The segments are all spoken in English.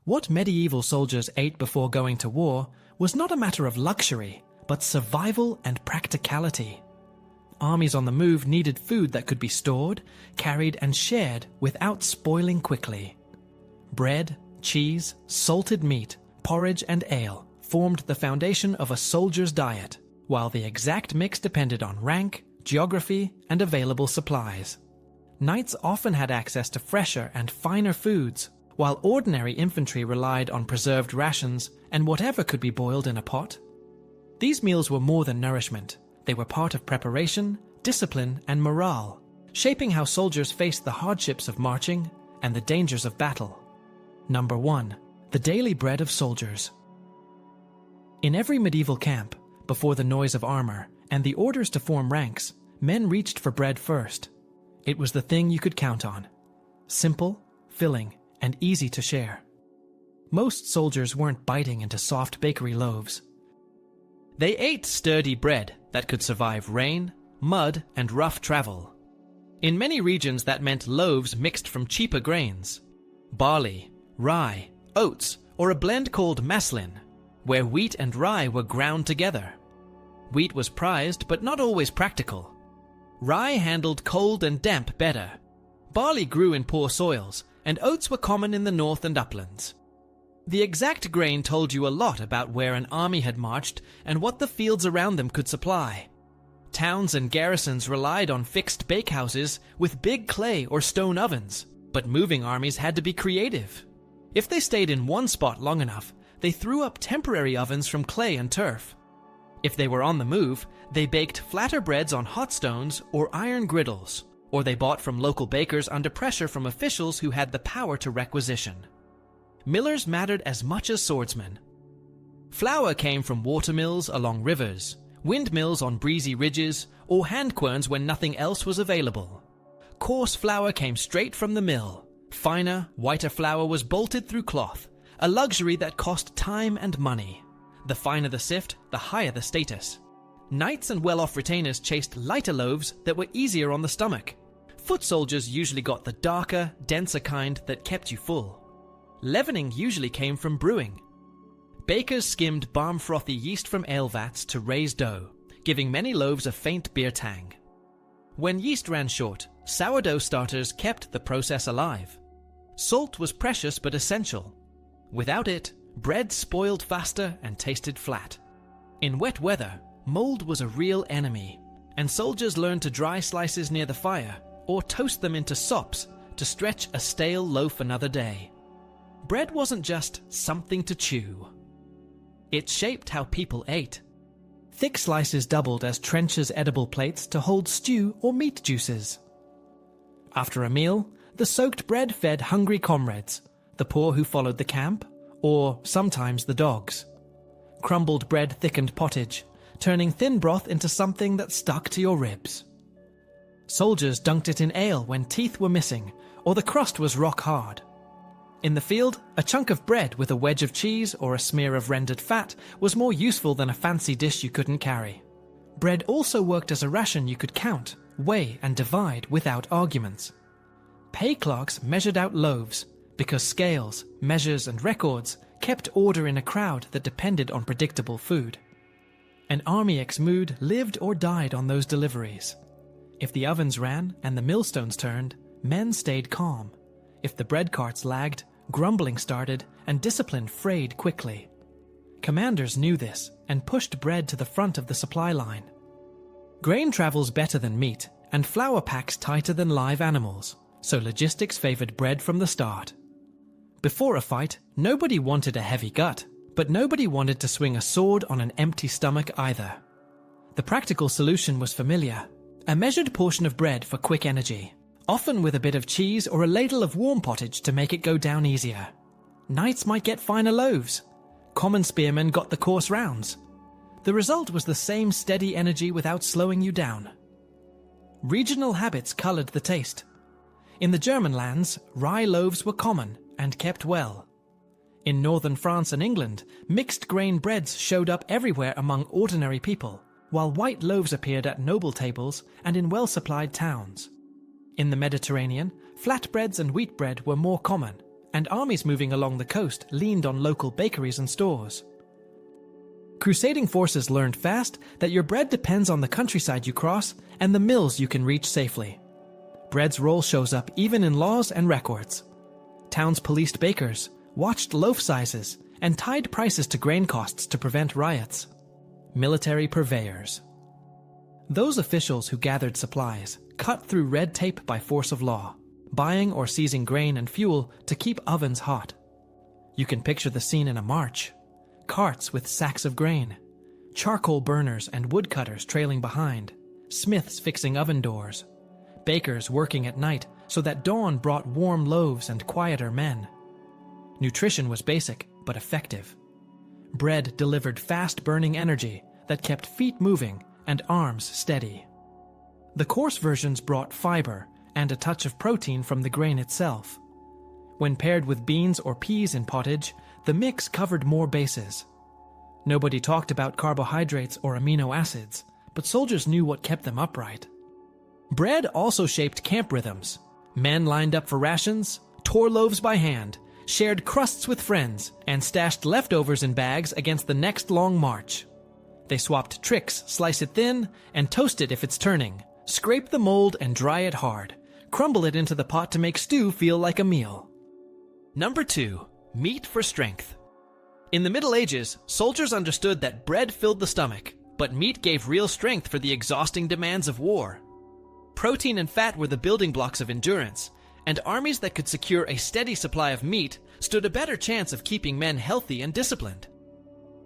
What medieval soldiers ate before going to war was not a matter of luxury, but survival and practicality. Armies on the move needed food that could be stored, carried, and shared without spoiling quickly. Bread, cheese, salted meat, porridge, and ale formed the foundation of a soldier's diet, while the exact mix depended on rank, geography, and available supplies. Knights often had access to fresher and finer foods, while ordinary infantry relied on preserved rations and whatever could be boiled in a pot. These meals were more than nourishment. They were part of preparation, discipline, and morale, shaping how soldiers faced the hardships of marching and the dangers of battle. Number 1. The daily bread of soldiers. In every medieval camp, before the noise of armor and the orders to form ranks, men reached for bread first. It was the thing you could count on. Simple, filling, and easy to share. Most soldiers weren't biting into soft bakery loaves. They ate sturdy bread that could survive rain, mud, and rough travel. In many regions that meant loaves mixed from cheaper grains. Barley, rye, oats, or a blend called maslin, where wheat and rye were ground together. Wheat was prized, but not always practical. Rye handled cold and damp better. Barley grew in poor soils, and oats were common in the north and uplands. The exact grain told you a lot about where an army had marched and what the fields around them could supply. Towns and garrisons relied on fixed bakehouses with big clay or stone ovens, but moving armies had to be creative. If they stayed in one spot long enough, they threw up temporary ovens from clay and turf. If they were on the move, they baked flatter breads on hot stones or iron griddles, or they bought from local bakers under pressure from officials who had the power to requisition. Millers mattered as much as swordsmen. Flour came from watermills along rivers, windmills on breezy ridges, or hand querns when nothing else was available. Coarse flour came straight from the mill. Finer, whiter flour was bolted through cloth, a luxury that cost time and money. The finer the sift, the higher the status. Knights and well-off retainers chased lighter loaves that were easier on the stomach. Foot soldiers usually got the darker, denser kind that kept you full. Leavening usually came from brewing. Bakers skimmed balm-frothy yeast from ale vats to raise dough, giving many loaves a faint beer tang. When yeast ran short, sourdough starters kept the process alive. Salt was precious but essential. Without it, bread spoiled faster and tasted flat. In wet weather, mold was a real enemy, and soldiers learned to dry slices near the fire or toast them into sops to stretch a stale loaf another day. Bread wasn't just something to chew. It shaped how people ate. Thick slices doubled as trenchers' edible plates to hold stew or meat juices. After a meal, the soaked bread fed hungry comrades, the poor who followed the camp, or sometimes the dogs. Crumbled bread thickened pottage, turning thin broth into something that stuck to your ribs. Soldiers dunked it in ale when teeth were missing, or the crust was rock hard. In the field, a chunk of bread with a wedge of cheese or a smear of rendered fat was more useful than a fancy dish you couldn't carry. Bread also worked as a ration you could count, weigh, and divide without arguments. Pay clerks measured out loaves, because scales, measures, and records kept order in a crowd that depended on predictable food. An army ex-mood lived or died on those deliveries. If the ovens ran and the millstones turned, men stayed calm. If the bread carts lagged, grumbling started, and discipline frayed quickly. Commanders knew this and pushed bread to the front of the supply line. Grain travels better than meat, and flour packs tighter than live animals, so logistics favored bread from the start. Before a fight, nobody wanted a heavy gut, but nobody wanted to swing a sword on an empty stomach either. The practical solution was familiar: a measured portion of bread for quick energy, often with a bit of cheese or a ladle of warm pottage to make it go down easier. Knights might get finer loaves. Common spearmen got the coarse rounds. The result was the same steady energy without slowing you down. Regional habits colored the taste. In the German lands, rye loaves were common and kept well. In northern France and England, mixed grain breads showed up everywhere among ordinary people, while white loaves appeared at noble tables and in well-supplied towns. In the Mediterranean, flatbreads and wheat bread were more common, and armies moving along the coast leaned on local bakeries and stores. Crusading forces learned fast that your bread depends on the countryside you cross and the mills you can reach safely. Bread's role shows up even in laws and records. Towns policed bakers, watched loaf sizes, and tied prices to grain costs to prevent riots. Military purveyors. Those officials who gathered supplies cut through red tape by force of law, buying or seizing grain and fuel to keep ovens hot. You can picture the scene in a march. Carts with sacks of grain, charcoal burners and woodcutters trailing behind, smiths fixing oven doors, bakers working at night so that dawn brought warm loaves and quieter men. Nutrition was basic but effective. Bread delivered fast-burning energy that kept feet moving and arms steady. The coarse versions brought fiber and a touch of protein from the grain itself. When paired with beans or peas in pottage, the mix covered more bases. Nobody talked about carbohydrates or amino acids, but soldiers knew what kept them upright. Bread also shaped camp rhythms. Men lined up for rations, tore loaves by hand, shared crusts with friends, and stashed leftovers in bags against the next long march. They swapped tricks, slice it thin, and toast it if it's turning, scrape the mold and dry it hard, crumble it into the pot to make stew feel like a meal. Number 2. Meat for strength. In the Middle Ages, soldiers understood that bread filled the stomach, but meat gave real strength for the exhausting demands of war. Protein and fat were the building blocks of endurance, and armies that could secure a steady supply of meat stood a better chance of keeping men healthy and disciplined.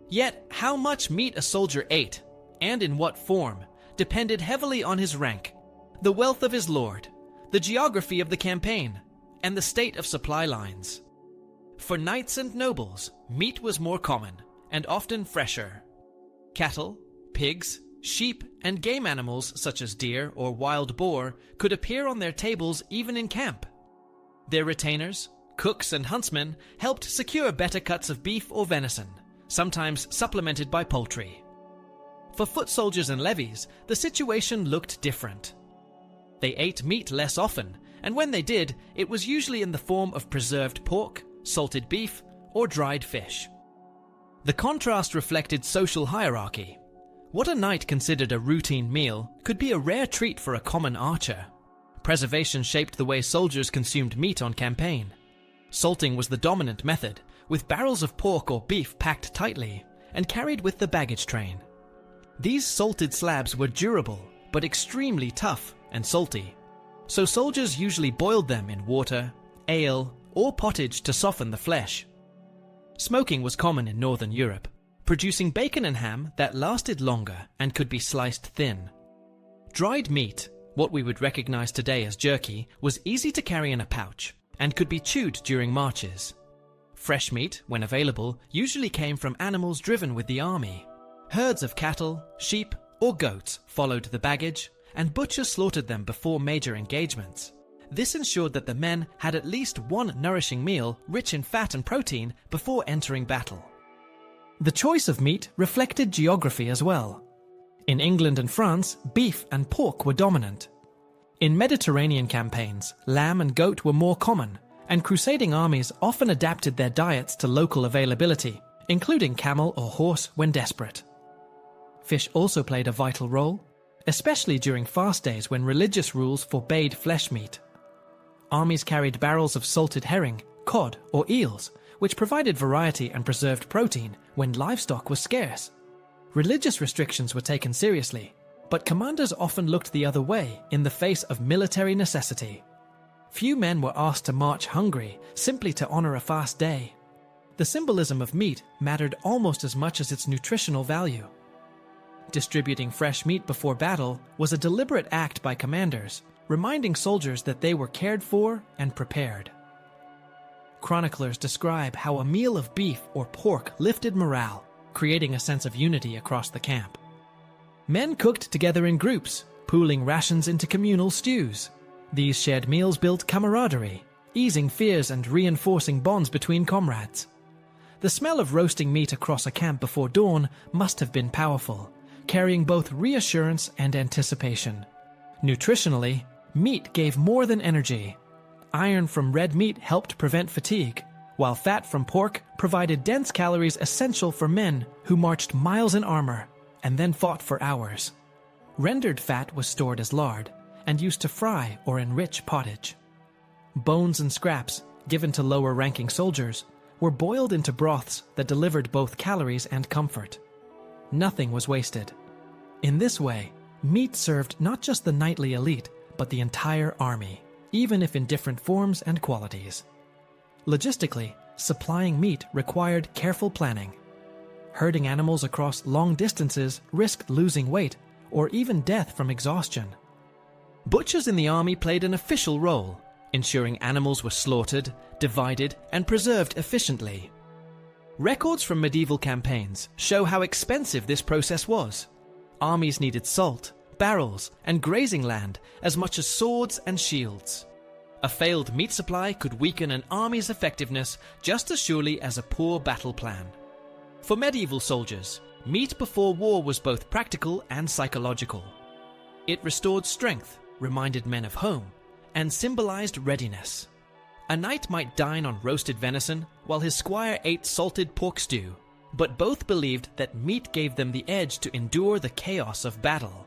Yet, how much meat a soldier ate, and in what form, depended heavily on his rank, the wealth of his lord, the geography of the campaign, and the state of supply lines. For knights and nobles, meat was more common, and often fresher. Cattle, pigs, sheep, and game animals such as deer or wild boar could appear on their tables even in camp. Their retainers, cooks, and huntsmen helped secure better cuts of beef or venison, sometimes supplemented by poultry. For foot soldiers and levies, the situation looked different. They ate meat less often, and when they did, it was usually in the form of preserved pork, salted beef, or dried fish. The contrast reflected social hierarchy. What a knight considered a routine meal could be a rare treat for a common archer. Preservation shaped the way soldiers consumed meat on campaign. Salting was the dominant method, with barrels of pork or beef packed tightly and carried with the baggage train. These salted slabs were durable, but extremely tough and salty, so soldiers usually boiled them in water, ale, or pottage to soften the flesh. Smoking was common in Northern Europe, producing bacon and ham that lasted longer and could be sliced thin. Dried meat, what we would recognize today as jerky, was easy to carry in a pouch and could be chewed during marches. Fresh meat, when available, usually came from animals driven with the army. Herds of cattle, sheep, or goats followed the baggage, and butchers slaughtered them before major engagements. This ensured that the men had at least one nourishing meal rich in fat and protein before entering battle. The choice of meat reflected geography as well. In England and France, beef and pork were dominant. In Mediterranean campaigns, lamb and goat were more common, and crusading armies often adapted their diets to local availability, including camel or horse when desperate. Fish also played a vital role, especially during fast days when religious rules forbade flesh meat. Armies carried barrels of salted herring, cod, or eels, which provided variety and preserved protein when livestock was scarce. Religious restrictions were taken seriously, but commanders often looked the other way in the face of military necessity. Few men were asked to march hungry simply to honor a fast day. The symbolism of meat mattered almost as much as its nutritional value. Distributing fresh meat before battle was a deliberate act by commanders, reminding soldiers that they were cared for and prepared. Chroniclers describe how a meal of beef or pork lifted morale, creating a sense of unity across the camp. Men cooked together in groups, pooling rations into communal stews. These shared meals built camaraderie, easing fears and reinforcing bonds between comrades. The smell of roasting meat across a camp before dawn must have been powerful, carrying both reassurance and anticipation. Nutritionally, meat gave more than energy. iron from red meat helped prevent fatigue, while fat from pork provided dense calories essential for men who marched miles in armor and then fought for hours. Rendered fat was stored as lard and used to fry or enrich pottage. Bones and scraps, given to lower-ranking soldiers, were boiled into broths that delivered both calories and comfort. Nothing was wasted. In this way, meat served not just the knightly elite, but the entire army, even if in different forms and qualities. Logistically, supplying meat required careful planning. Herding animals across long distances risked losing weight or even death from exhaustion. Butchers in the army played an official role, ensuring animals were slaughtered, divided, and preserved efficiently. Records from medieval campaigns show how expensive this process was. Armies needed salt, barrels, and grazing land as much as swords and shields. A failed meat supply could weaken an army's effectiveness just as surely as a poor battle plan. For medieval soldiers, meat before war was both practical and psychological. It restored strength, reminded men of home, and symbolized readiness. A knight might dine on roasted venison while his squire ate salted pork stew, but both believed that meat gave them the edge to endure the chaos of battle.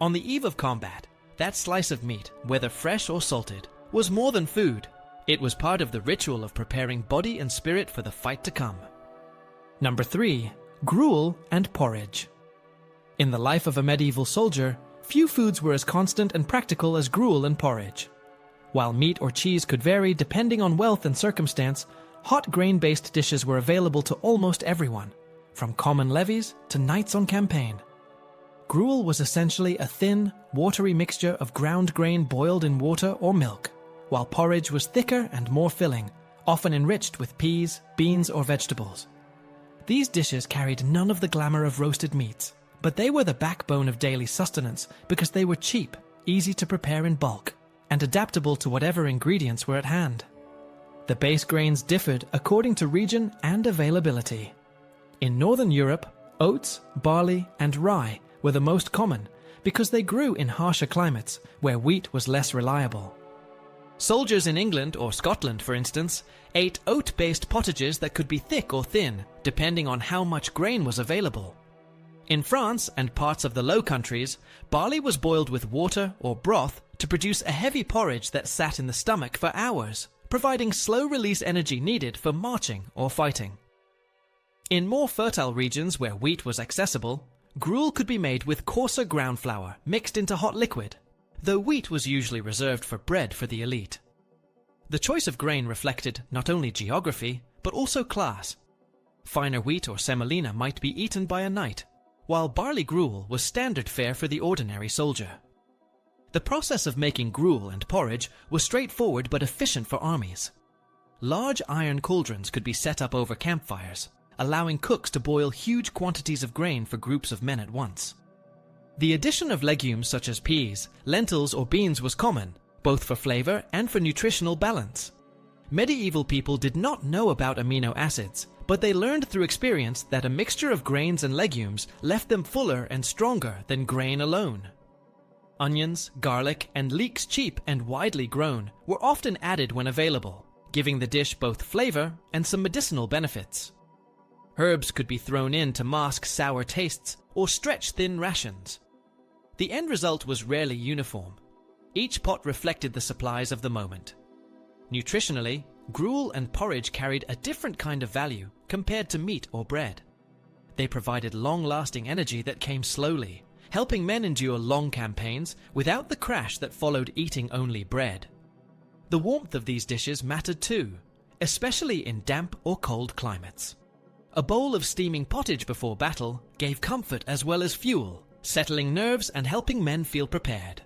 On the eve of combat, that slice of meat, whether fresh or salted, was more than food. It was part of the ritual of preparing body and spirit for the fight to come. Number 3. Gruel and porridge. In the life of a medieval soldier, few foods were as constant and practical as gruel and porridge. While meat or cheese could vary depending on wealth and circumstance, hot grain-based dishes were available to almost everyone, from common levies to knights on campaign. Gruel was essentially a thin, watery mixture of ground grain boiled in water or milk, while porridge was thicker and more filling, often enriched with peas, beans, or vegetables. These dishes carried none of the glamour of roasted meats, but they were the backbone of daily sustenance because they were cheap, easy to prepare in bulk, and adaptable to whatever ingredients were at hand. The base grains differed according to region and availability. In Northern Europe, oats, barley, and rye were the most common because they grew in harsher climates where wheat was less reliable. Soldiers in England or Scotland, for instance, ate oat-based pottages that could be thick or thin, depending on how much grain was available. In France and parts of the Low Countries, barley was boiled with water or broth to produce a heavy porridge that sat in the stomach for hours, providing slow-release energy needed for marching or fighting. In more fertile regions where wheat was accessible, gruel could be made with coarser ground flour mixed into hot liquid, though wheat was usually reserved for bread for the elite. The choice of grain reflected not only geography, but also class. Finer wheat or semolina might be eaten by a knight, while barley gruel was standard fare for the ordinary soldier. The process of making gruel and porridge was straightforward but efficient for armies. Large iron cauldrons could be set up over campfires, allowing cooks to boil huge quantities of grain for groups of men at once. The addition of legumes such as peas, lentils, or beans was common, both for flavor and for nutritional balance. Medieval people did not know about amino acids, but they learned through experience that a mixture of grains and legumes left them fuller and stronger than grain alone. Onions, garlic, and leeks, cheap and widely grown, were often added when available, giving the dish both flavor and some medicinal benefits. Herbs could be thrown in to mask sour tastes or stretch thin rations. The end result was rarely uniform. Each pot reflected the supplies of the moment. Nutritionally, gruel and porridge carried a different kind of value compared to meat or bread. They provided long-lasting energy that came slowly, helping men endure long campaigns without the crash that followed eating only bread. The warmth of these dishes mattered too, especially in damp or cold climates. A bowl of steaming pottage before battle gave comfort as well as fuel, settling nerves and helping men feel prepared.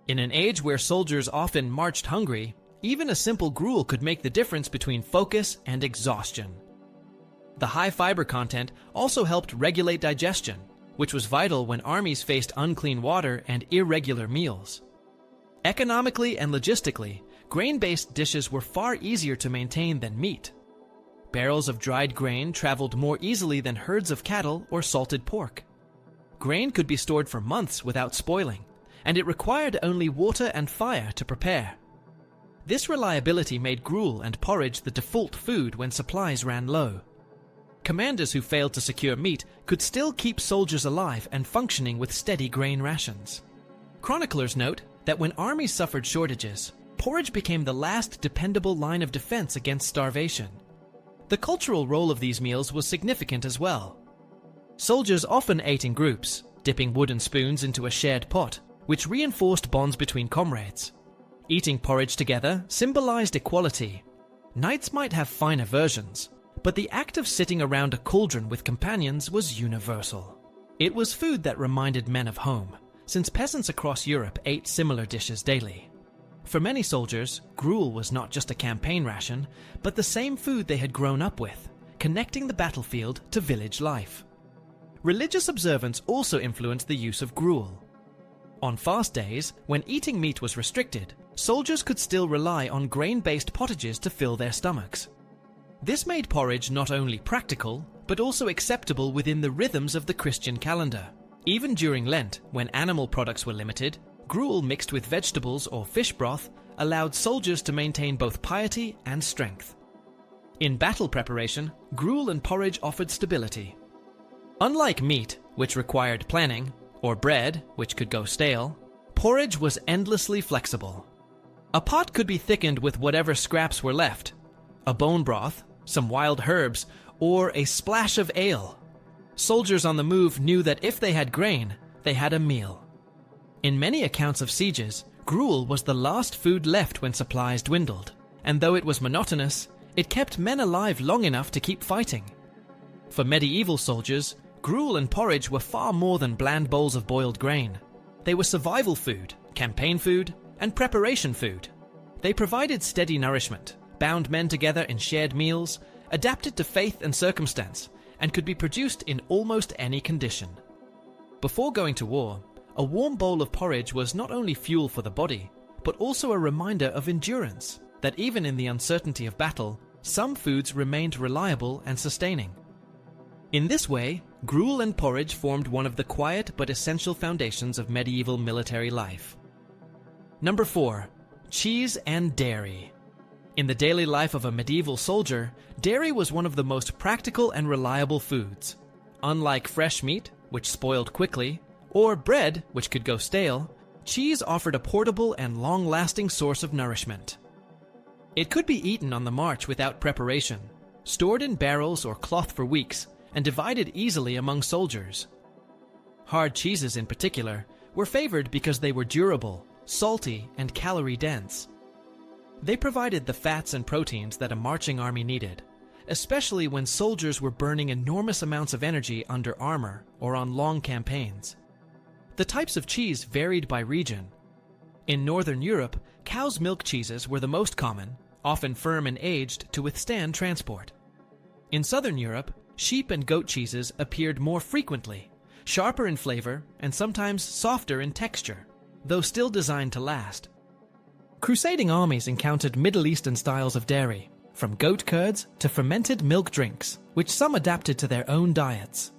In an age where soldiers often marched hungry, even a simple gruel could make the difference between focus and exhaustion. The high fiber content also helped regulate digestion, which was vital when armies faced unclean water and irregular meals. Economically and logistically, grain-based dishes were far easier to maintain than meat. Barrels of dried grain traveled more easily than herds of cattle or salted pork. Grain could be stored for months without spoiling, and it required only water and fire to prepare. This reliability made gruel and porridge the default food when supplies ran low. Commanders who failed to secure meat could still keep soldiers alive and functioning with steady grain rations. Chroniclers note that when armies suffered shortages, porridge became the last dependable line of defense against starvation. The cultural role of these meals was significant as well. Soldiers often ate in groups, dipping wooden spoons into a shared pot, which reinforced bonds between comrades. Eating porridge together symbolized equality. Knights might have finer versions, but the act of sitting around a cauldron with companions was universal. It was food that reminded men of home, since peasants across Europe ate similar dishes daily. For many soldiers, gruel was not just a campaign ration, but the same food they had grown up with, connecting the battlefield to village life. Religious observance also influenced the use of gruel. On fast days, when eating meat was restricted, soldiers could still rely on grain-based pottages to fill their stomachs. This made porridge not only practical, but also acceptable within the rhythms of the Christian calendar. Even during Lent, when animal products were limited, gruel mixed with vegetables or fish broth allowed soldiers to maintain both piety and strength. In battle preparation, gruel and porridge offered stability. Unlike meat, which required planning, or bread, which could go stale, porridge was endlessly flexible. A pot could be thickened with whatever scraps were left, a bone broth, some wild herbs, or a splash of ale. Soldiers on the move knew that if they had grain, they had a meal. In many accounts of sieges, gruel was the last food left when supplies dwindled, and though it was monotonous, it kept men alive long enough to keep fighting. For medieval soldiers, gruel and porridge were far more than bland bowls of boiled grain. They were survival food, campaign food, and preparation food. They provided steady nourishment, bound men together in shared meals, adapted to faith and circumstance, and could be produced in almost any condition. Before going to war, a warm bowl of porridge was not only fuel for the body, but also a reminder of endurance, that even in the uncertainty of battle, some foods remained reliable and sustaining. In this way, gruel and porridge formed one of the quiet but essential foundations of medieval military life. Number 4. Cheese and dairy. In the daily life of a medieval soldier, dairy was one of the most practical and reliable foods. Unlike fresh meat, which spoiled quickly, or bread, which could go stale, cheese offered a portable and long-lasting source of nourishment. It could be eaten on the march without preparation, stored in barrels or cloth for weeks, and divided easily among soldiers. Hard cheeses in particular were favored because they were durable, salty, and calorie-dense. They provided the fats and proteins that a marching army needed, especially when soldiers were burning enormous amounts of energy under armor or on long campaigns. The types of cheese varied by region. In Northern Europe, cow's milk cheeses were the most common, often firm and aged to withstand transport. In Southern Europe, sheep and goat cheeses appeared more frequently, sharper in flavor and sometimes softer in texture, though still designed to last. Crusading armies encountered Middle Eastern styles of dairy, from goat curds to fermented milk drinks, which some adapted to their own diets.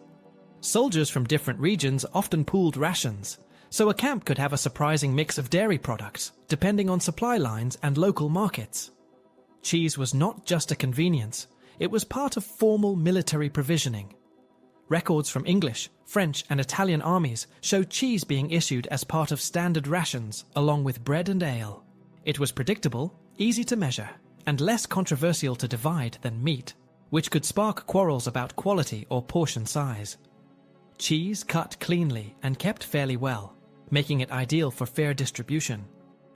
Soldiers from different regions often pooled rations, so a camp could have a surprising mix of dairy products, depending on supply lines and local markets. Cheese was not just a convenience, it was part of formal military provisioning. Records from English, French, and Italian armies show cheese being issued as part of standard rations, along with bread and ale. It was predictable, easy to measure, and less controversial to divide than meat, which could spark quarrels about quality or portion size. Cheese cut cleanly and kept fairly well, making it ideal for fair distribution.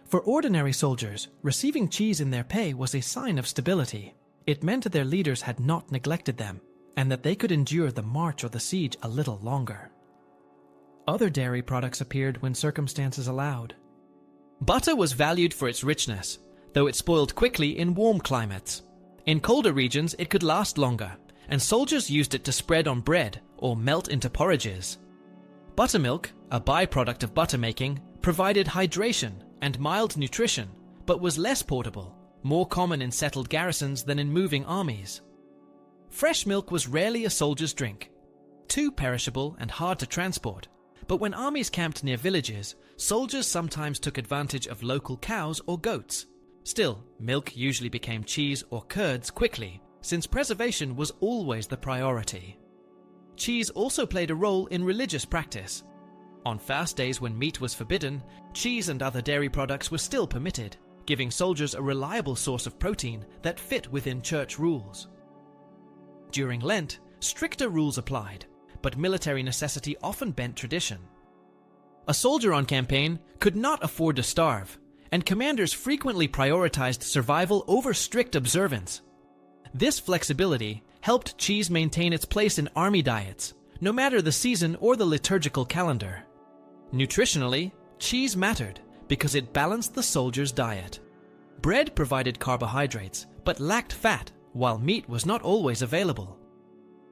For ordinary soldiers, receiving cheese in their pay was a sign of stability. It meant that their leaders had not neglected them, and that they could endure the march or the siege a little longer. Other dairy products appeared when circumstances allowed. Butter was valued for its richness, though it spoiled quickly in warm climates. In colder regions, it could last longer, and soldiers used it to spread on bread or melt into porridges. Buttermilk, a byproduct of butter making, provided hydration and mild nutrition, but was less portable, more common in settled garrisons than in moving armies. Fresh milk was rarely a soldier's drink, too perishable and hard to transport, but when armies camped near villages, soldiers sometimes took advantage of local cows or goats. Still, milk usually became cheese or curds quickly, since preservation was always the priority. Cheese also played a role in religious practice. On fast days when meat was forbidden, cheese and other dairy products were still permitted, giving soldiers a reliable source of protein that fit within church rules. During Lent, stricter rules applied, but military necessity often bent tradition. A soldier on campaign could not afford to starve, and commanders frequently prioritized survival over strict observance. This flexibility helped cheese maintain its place in army diets, no matter the season or the liturgical calendar. Nutritionally, cheese mattered because it balanced the soldier's diet. Bread provided carbohydrates, but lacked fat, while meat was not always available.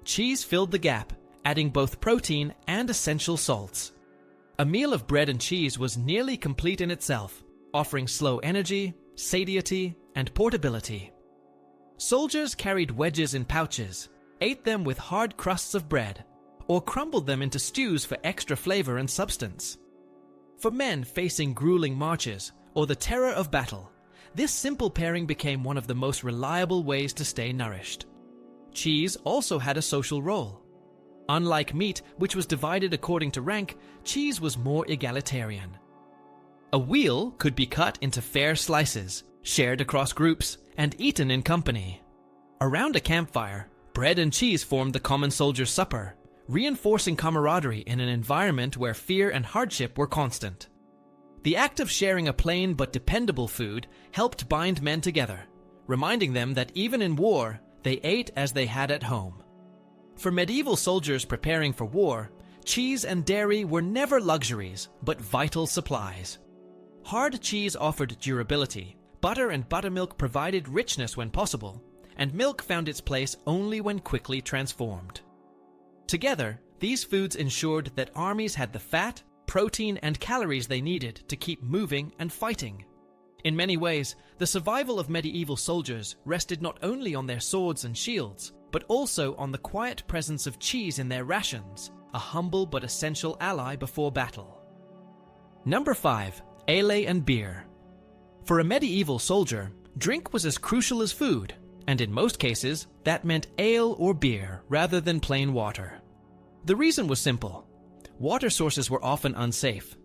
Cheese filled the gap, adding both protein and essential salts. A meal of bread and cheese was nearly complete in itself, offering slow energy, satiety, and portability. Soldiers carried wedges in pouches, ate them with hard crusts of bread, or crumbled them into stews for extra flavor and substance. For men facing grueling marches or the terror of battle, this simple pairing became one of the most reliable ways to stay nourished. Cheese also had a social role. Unlike meat, which was divided according to rank, cheese was more egalitarian. A wheal could be cut into fair slices, shared across groups, and eaten in company. Around a campfire, bread and cheese formed the common soldier's supper, reinforcing camaraderie in an environment where fear and hardship were constant. The act of sharing a plain but dependable food helped bind men together, reminding them that even in war, they ate as they had at home. For medieval soldiers preparing for war, cheese and dairy were never luxuries, but vital supplies. Hard cheese offered durability, butter and buttermilk provided richness when possible, and milk found its place only when quickly transformed. Together, these foods ensured that armies had the fat, protein, and calories they needed to keep moving and fighting. In many ways, the survival of medieval soldiers rested not only on their swords and shields, but also on the quiet presence of cheese in their rations, a humble but essential ally before battle. Number 5. Ale and beer. For a medieval soldier, drink was as crucial as food, and in most cases, that meant ale or beer rather than plain water. The reason was simple. Water sources were often unsafe.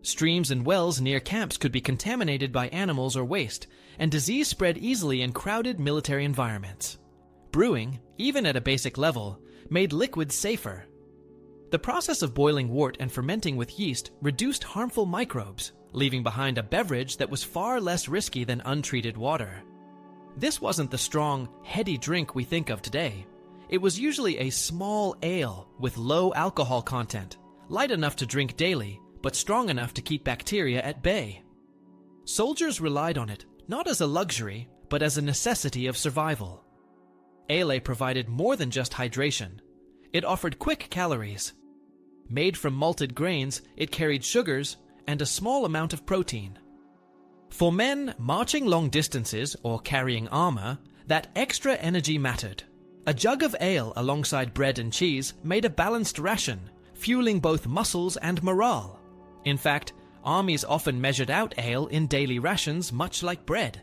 Streams and wells near camps could be contaminated by animals or waste, and disease spread easily in crowded military environments. Brewing, even at a basic level, made liquids safer. The process of boiling wort and fermenting with yeast reduced harmful microbes, leaving behind a beverage that was far less risky than untreated water. This wasn't the strong, heady drink we think of today. It was usually a small ale with low alcohol content, light enough to drink daily, but strong enough to keep bacteria at bay. Soldiers relied on it, not as a luxury, but as a necessity of survival. Ale provided more than just hydration. It offered quick calories. Made from malted grains, it carried sugars and a small amount of protein. For men marching long distances or carrying armor, that extra energy mattered. A jug of ale alongside bread and cheese made a balanced ration, fueling both muscles and morale. In fact, armies often measured out ale in daily rations, much like bread.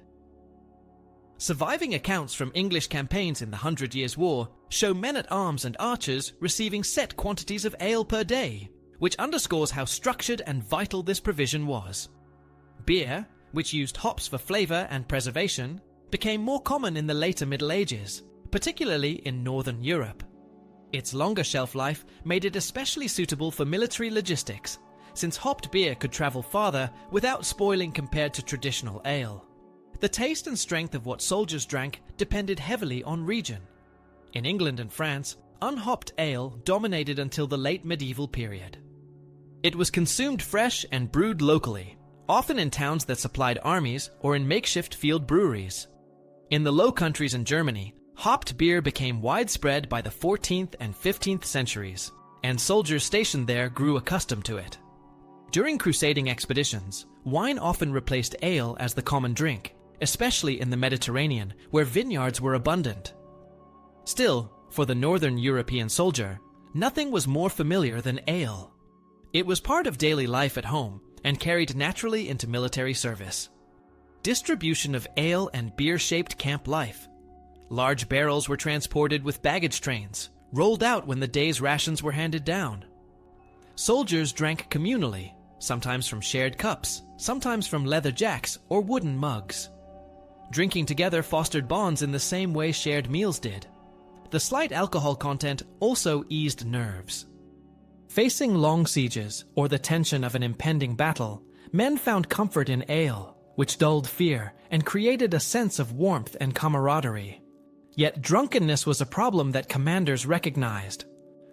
Surviving accounts from English campaigns in the 100 Years' War show men-at-arms and archers receiving set quantities of ale per day, which underscores how structured and vital this provision was. Beer, which used hops for flavor and preservation, became more common in the later Middle Ages, particularly in Northern Europe. Its longer shelf life made it especially suitable for military logistics, since hopped beer could travel farther without spoiling compared to traditional ale. The taste and strength of what soldiers drank depended heavily on region. In England and France, unhopped ale dominated until the late medieval period. It was consumed fresh and brewed locally, often in towns that supplied armies or in makeshift field breweries. In the Low Countries and Germany, hopped beer became widespread by the 14th and 15th centuries, and soldiers stationed there grew accustomed to it. During crusading expeditions, wine often replaced ale as the common drink, especially in the Mediterranean, where vineyards were abundant. Still, for the Northern European soldier, nothing was more familiar than ale. It was part of daily life at home and carried naturally into military service. Distribution of ale and beer-shaped camp life. Large barrels were transported with baggage trains, rolled out when the day's rations were handed down. Soldiers drank communally, sometimes from shared cups, sometimes from leather jacks or wooden mugs. Drinking together fostered bonds in the same way shared meals did. The slight alcohol content also eased nerves. Facing long sieges or the tension of an impending battle, men found comfort in ale, which dulled fear and created a sense of warmth and camaraderie. Yet drunkenness was a problem that commanders recognized.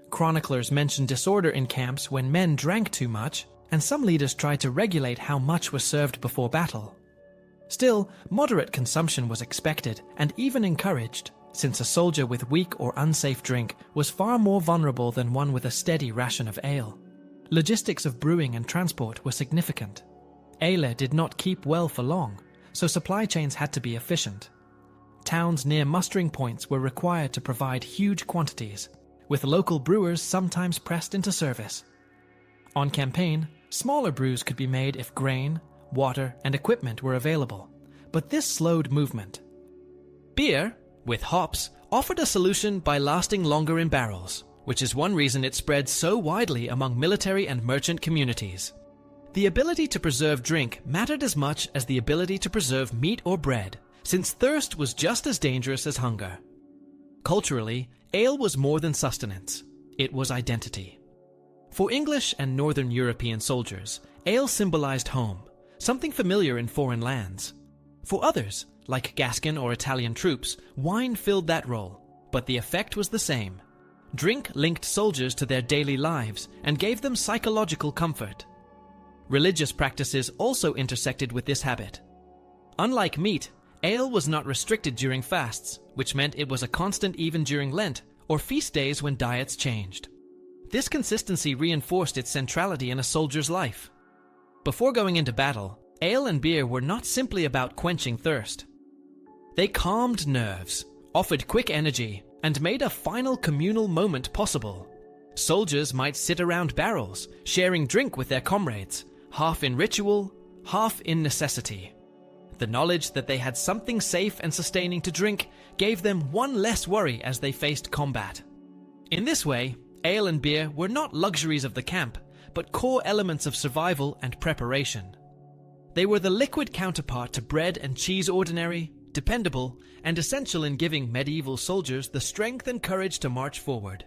Chroniclers mention disorder in camps when men drank too much, and some leaders tried to regulate how much was served before battle. Still, moderate consumption was expected and even encouraged, since a soldier with weak or unsafe drink was far more vulnerable than one with a steady ration of ale. Logistics of brewing and transport were significant. Ale did not keep well for long, so supply chains had to be efficient. Towns near mustering points were required to provide huge quantities, with local brewers sometimes pressed into service. On campaign, smaller brews could be made if grain, water, and equipment were available, but this slowed movement. Beer, with hops, offered a solution by lasting longer in barrels, which is one reason it spread so widely among military and merchant communities. The ability to preserve drink mattered as much as the ability to preserve meat or bread, since thirst was just as dangerous as hunger. Culturally, ale was more than sustenance. It was identity. For English and Northern European soldiers, ale symbolized home, something familiar in foreign lands. For others, like Gascon or Italian troops, wine filled that role, but the effect was the same. Drink linked soldiers to their daily lives and gave them psychological comfort. Religious practices also intersected with this habit. Unlike meat, ale was not restricted during fasts, which meant it was a constant even during Lent or feast days when diets changed. This consistency reinforced its centrality in a soldier's life. Before going into battle, ale and beer were not simply about quenching thirst. They calmed nerves, offered quick energy, and made a final communal moment possible. Soldiers might sit around barrels, sharing drink with their comrades, half in ritual, half in necessity. The knowledge that they had something safe and sustaining to drink gave them one less worry as they faced combat. In this way, ale and beer were not luxuries of the camp, but core elements of survival and preparation. They were the liquid counterpart to bread and cheese, ordinary, dependable, and essential in giving medieval soldiers the strength and courage to march forward.